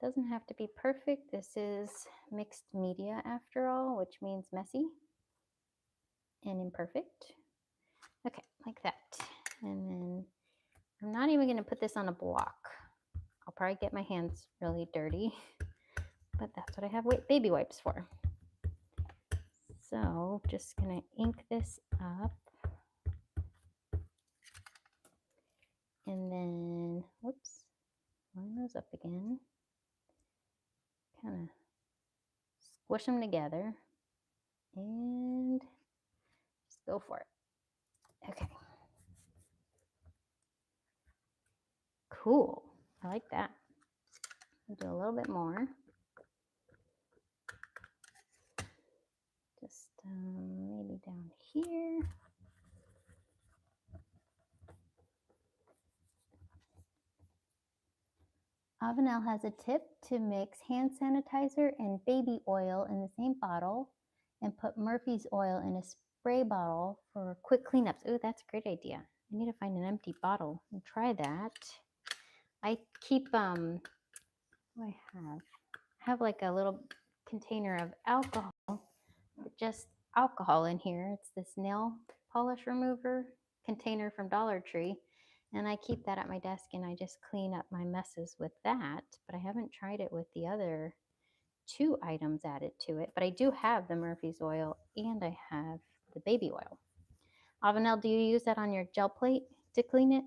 Speaker 1: Doesn't have to be perfect. This is mixed media after all, which means messy and imperfect. Okay, like that. And then I'm not even going to put this on a block. I'll probably get my hands really dirty, but that's what I have baby wipes for. So just going to ink this up. And then, whoops, line those up again. Kind of squish them together and just go for it. Okay. Cool. I like that. I'll do a little bit more. Just maybe down here. Avenel has a tip to mix hand sanitizer and baby oil in the same bottle and put Murphy's oil in a spray bottle for quick cleanups. Oh, that's a great idea. I need to find an empty bottle and try that. I keep, what do I have? I have like a little container of alcohol, just alcohol in here. It's this nail polish remover container from Dollar Tree. And I keep that at my desk and I just clean up my messes with that. But I haven't tried it with the other two items added to it. But I do have the Murphy's oil and I have the baby oil. Avanel, do you use that on your gel plate to clean it?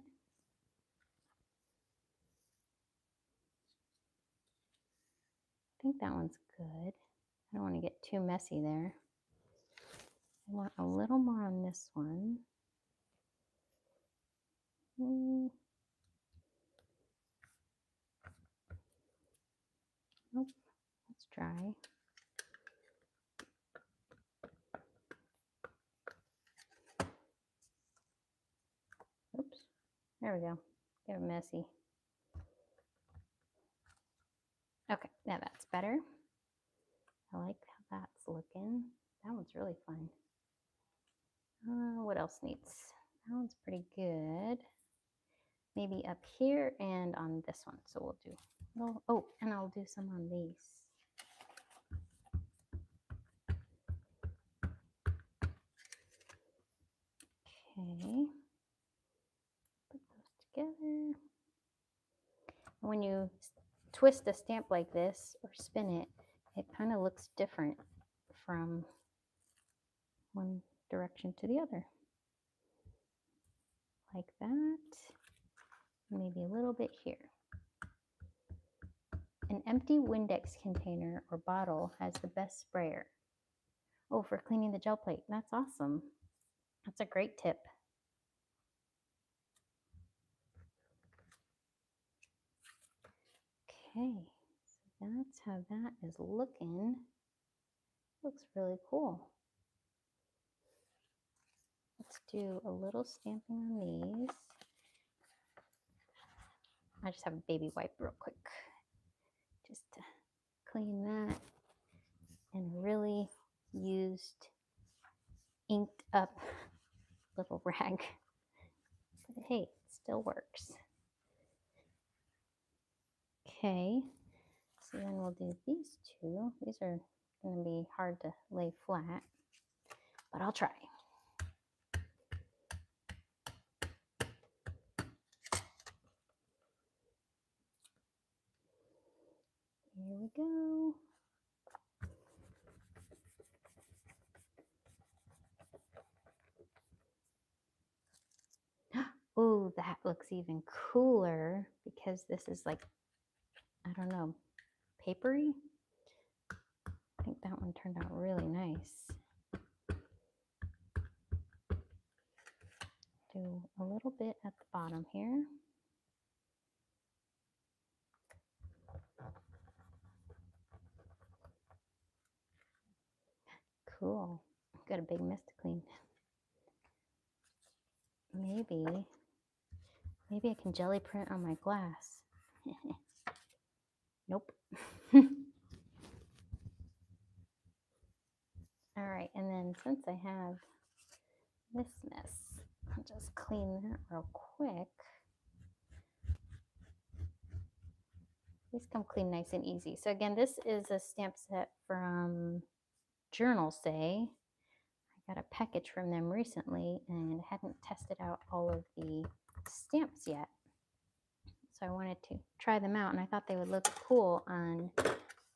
Speaker 1: I think that one's good. I don't want to get too messy there. I want a little more on this one. Nope, that's dry. Oops, there we go. Get it messy. Okay, now that's better. I like how that's looking. That one's really fun. What else needs? That one's pretty good. Maybe up here and on this one. So we'll do, oh, and I'll do some on these. Okay, put those together. When you twist a stamp like this or spin it, it kind of looks different from one direction to the other. Like that. Maybe a little bit here. An empty Windex container or bottle has the best sprayer. Oh, for cleaning the gel plate. That's awesome. That's a great tip. Okay, so that's how that is looking. Looks really cool. Let's do a little stamping on these. I just have a baby wipe real quick just to clean that, and really used inked up little rag, but hey, it still works. Okay, so then we'll do these two. These are going to be hard to lay flat, but I'll try. Here we go. Oh, that looks even cooler because this is like, I don't know, papery. I think that one turned out really nice. Do a little bit at the bottom here. Cool. Got a big mess to clean. Maybe I can jelly print on my glass. Nope. All right, and then since I have this mess, I'll just clean that real quick. These come clean nice and easy. So again, this is a stamp set from Journal Say. I got a package from them recently and hadn't tested out all of the stamps yet. So I wanted to try them out, and I thought they would look cool on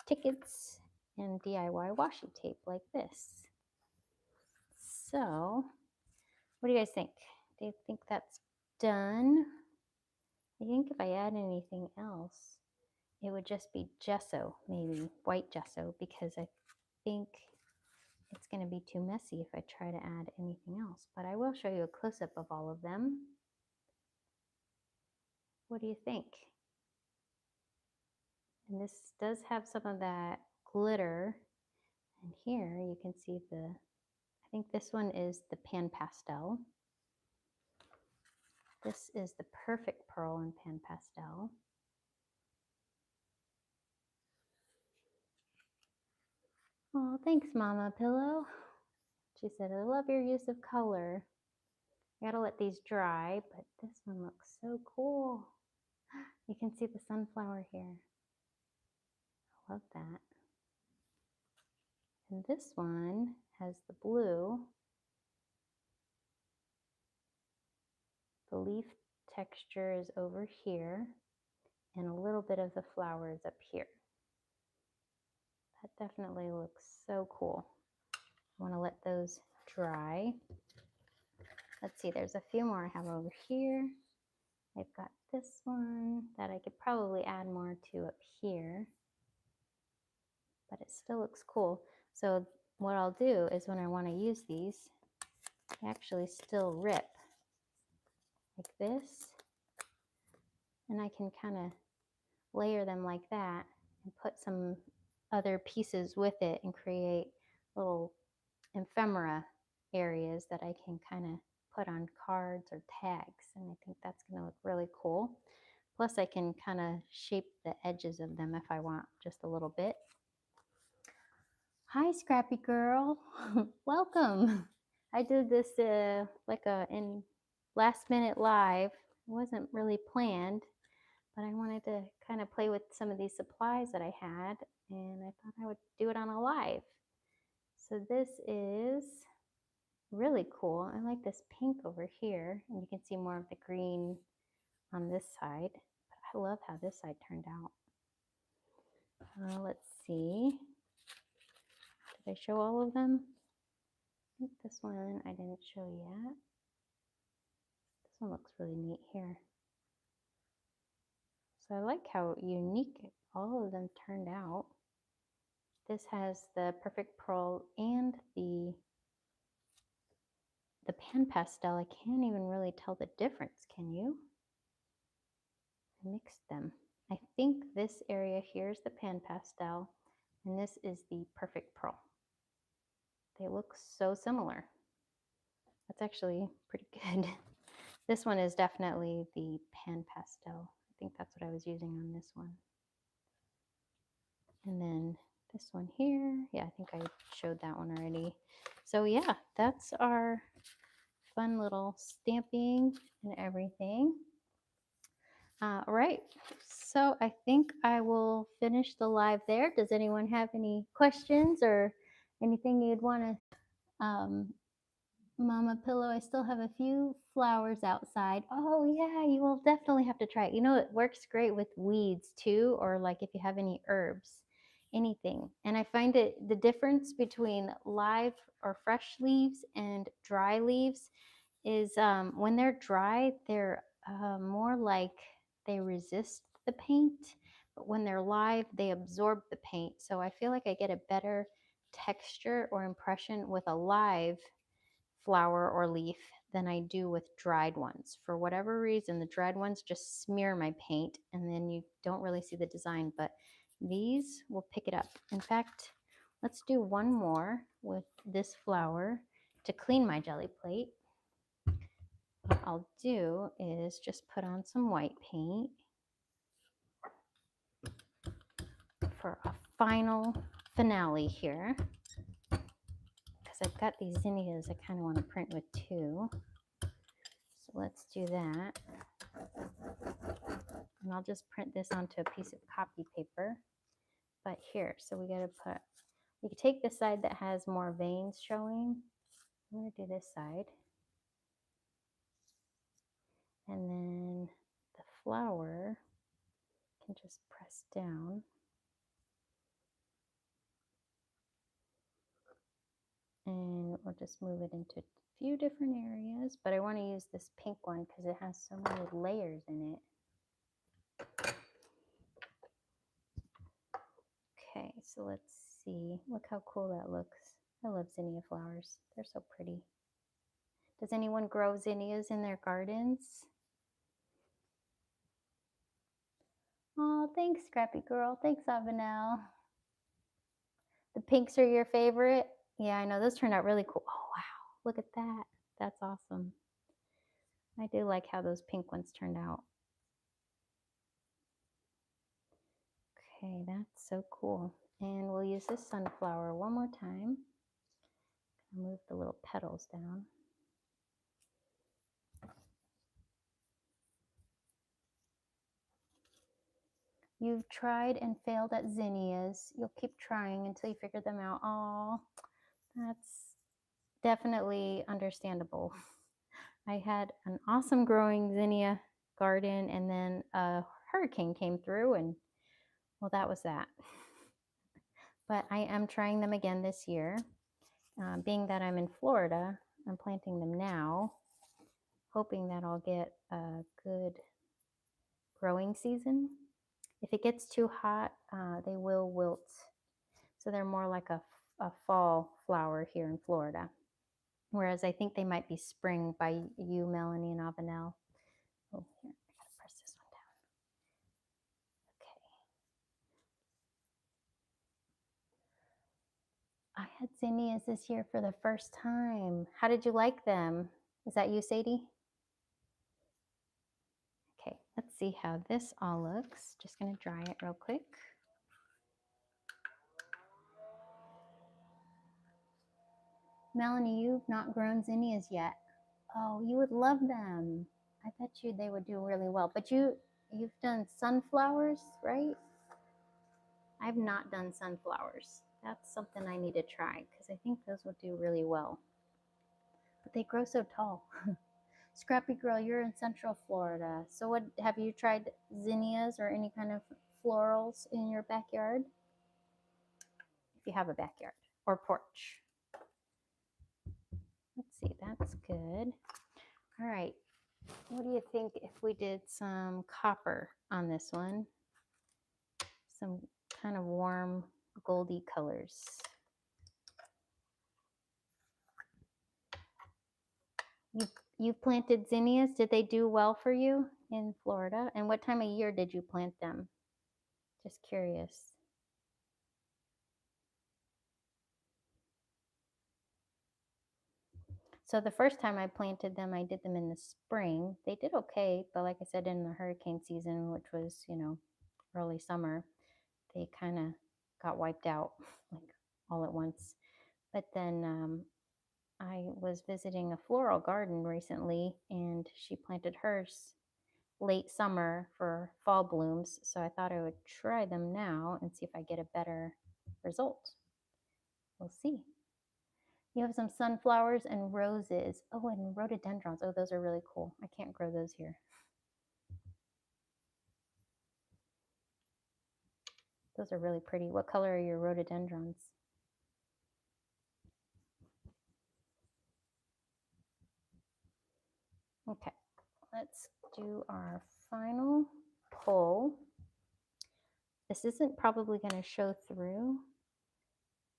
Speaker 1: tickets and DIY washi tape like this. So what do you guys think? Do you think that's done? I think if I add anything else, it would just be gesso, maybe white gesso, because I think it's going to be too messy if I try to add anything else. But I will show you a close-up of all of them. What do you think? And this does have some of that glitter. And here you can see I think this one is the Pan Pastel. This is the Perfect Pearl in Pan Pastel. Oh, thanks, Mama Pillow. She said, I love your use of color. I gotta let these dry, but this one looks so cool. You can see the sunflower here. I love that. And this one has the blue. The leaf texture is over here, and a little bit of the flower is up here. That definitely looks so cool. I want to let those dry. Let's see, there's a few more I have over here. I've got this one that I could probably add more to up here, but it still looks cool. So what I'll do is when I want to use these, I actually still rip like this, and I can kind of layer them like that and put some other pieces with it and create little ephemera areas that I can kind of put on cards or tags, and I think that's going to look really cool. Plus I can kind of shape the edges of them if I want just a little bit. Hi Scrappy girl. Welcome. I did this like a in last minute live. It wasn't really planned, but I wanted to kind of play with some of these supplies that I had, and I thought I would do it on a live. So this is really cool. I like this pink over here, and you can see more of the green on this side. But I love how this side turned out. Let's see. Did I show all of them? I think this one I didn't show yet. This one looks really neat here. So I like how unique all of them turned out. This has the perfect pearl and the pan pastel. I can't even really tell the difference, can you? I mixed them. I think this area here is the pan pastel, and this is the perfect pearl. They look so similar. That's actually pretty good. This one is definitely the pan pastel. I think that's what I was using on this one. And then this one here, yeah, I think I showed that one already. So yeah, that's our fun little stamping and everything. All right, so I think I will finish the live there. Does anyone have any questions or anything you'd want to, Mama Pillow, I still have a few flowers outside. Oh yeah, you will definitely have to try it. You know, it works great with weeds too, or like if you have any herbs, anything. And I find it, the difference between live or fresh leaves and dry leaves is when they're dry, they're more like they resist the paint, but when they're live, they absorb the paint. So I feel like I get a better texture or impression with a live flower or leaf than I do with dried ones. For whatever reason, the dried ones just smear my paint and then you don't really see the design, but these will pick it up. In fact, let's do one more with this flower to clean my jelly plate. What I'll do is just put on some white paint for a final finale here, because I've got these zinnias I kind of want to print with too. So let's do that. And I'll just print this onto a piece of copy paper. But here, so we got to put, you can take the side that has more veins showing. I'm going to do this side. And then the flower can just press down. And we'll just move it into a few different areas. But I want to use this pink one because it has so many layers in it. Okay, so let's see. Look how cool that looks. I love zinnia flowers. They're so pretty. Does anyone grow zinnias in their gardens? Oh, thanks, Scrappy Girl. Thanks, Avanel. The pinks are your favorite? Yeah, I know. Those turned out really cool. Oh, wow. Look at that. That's awesome. I do like how those pink ones turned out. Okay, that's so cool. And we'll use this sunflower one more time. Move the little petals down. You've tried and failed at zinnias. You'll keep trying until you figure them out. Oh, that's definitely understandable. I had an awesome growing zinnia garden, and then a hurricane came through, and well, that was that. But I am trying them again this year. Being that I'm in Florida, I'm planting them now, hoping that I'll get a good growing season. If it gets too hot, they will wilt. So they're more like a fall flower here in Florida. Whereas I think they might be spring by you, Melanie and Avenel. Oh, here, I gotta press this one down. Okay. I had zinnias this year for the first time. How did you like them? Is that you, Sadie? Okay, let's see how this all looks. Just gonna dry it real quick. Melanie, you've not grown zinnias yet. Oh, you would love them. I bet you they would do really well. But you've done sunflowers, right? I've not done sunflowers. That's something I need to try because I think those would do really well. But they grow so tall. Scrappy Girl, you're in Central Florida. So what have you tried zinnias or any kind of florals in your backyard? If you have a backyard or porch. Let's see, that's good. All right. What do you think if we did some copper on this one? Some kind of warm goldy colors. You've planted zinnias. Did they do well for you in Florida? And what time of year did you plant them? Just curious. So the first time I planted them, I did them in the spring. They did okay, but like I said, in the hurricane season, which was, early summer, they kind of got wiped out like all at once. But then I was visiting a floral garden recently, and she planted hers late summer for fall blooms. So I thought I would try them now and see if I get a better result. We'll see. You have some sunflowers and roses. Oh, and rhododendrons. Oh, those are really cool. I can't grow those here. Those are really pretty. What color are your rhododendrons? Okay, let's do our final pull. This isn't probably going to show through,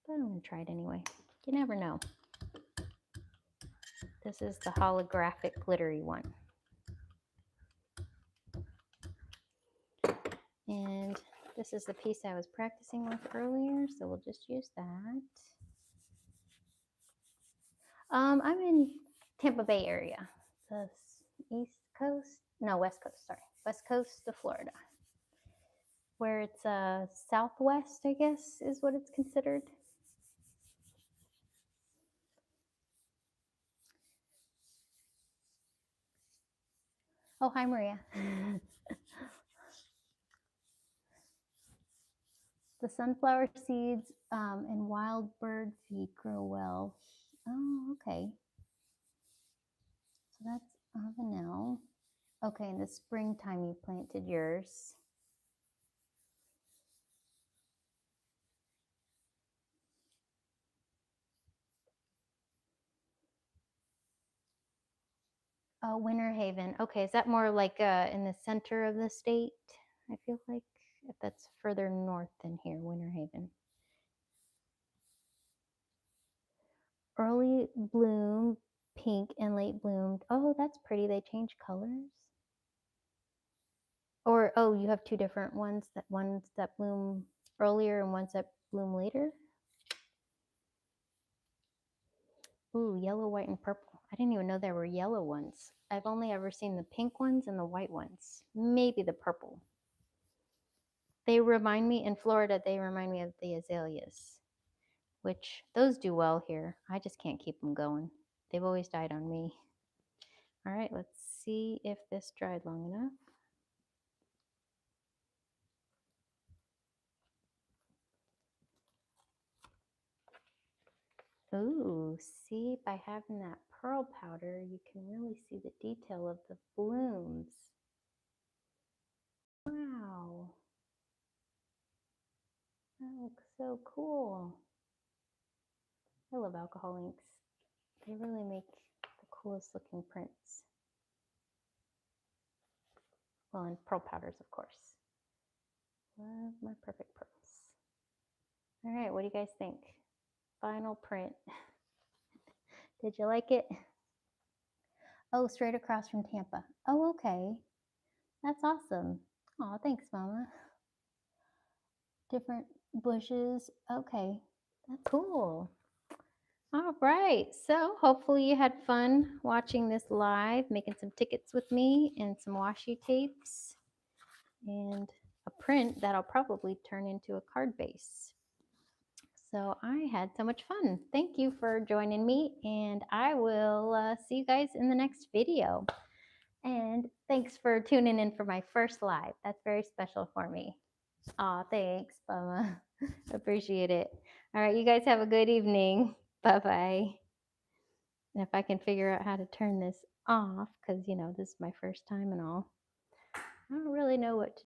Speaker 1: but I'm going to try it anyway. You never know. This is the holographic glittery one. And this is the piece I was practicing with earlier, so we'll just use that. I'm in Tampa Bay area, the East Coast, no, West Coast, sorry. West Coast of Florida, where it's southwest, I guess, is what it's considered. Oh, hi, Maria. The sunflower seeds and wild bird feed grow well. Oh, okay. So that's Avenel. Okay, in the springtime you planted yours. Oh, Winter Haven. Okay, is that more like in the center of the state? I feel like if that's further north than here, Winter Haven. Early bloom, pink, and late bloomed. Oh, that's pretty. They change colors. Or, oh, you have two different ones, ones that bloom earlier and ones that bloom later. Ooh, yellow, white, and purple. I didn't even know there were yellow ones. I've only ever seen the pink ones and the white ones. Maybe the purple. They remind me, in Florida, they remind me of the azaleas. which those do well here. I just can't keep them going. They've always died on me. All right, let's see if this dried long enough. Ooh, see, by having that pearl powder, you can really see the detail of the blooms. Wow, that looks so cool. I love alcohol inks. They really make the coolest looking prints. Well, and pearl powders, of course. Love my perfect pearls. All right, what do you guys think? Final print. Did you like it? Oh, straight across from Tampa. Oh, okay. That's awesome. Oh, thanks, Mama. Different bushes. Okay, that's cool. All right, so hopefully you had fun watching this live, making some tickets with me and some washi tapes and a print that'll probably turn into a card base. So I had so much fun. Thank you for joining me, and I will see you guys in the next video. And thanks for tuning in for my first live. That's very special for me. Aw, thanks, Mama. Appreciate it. All right, you guys have a good evening. Bye-bye. And if I can figure out how to turn this off, because, you know, this is my first time and all, I don't really know what to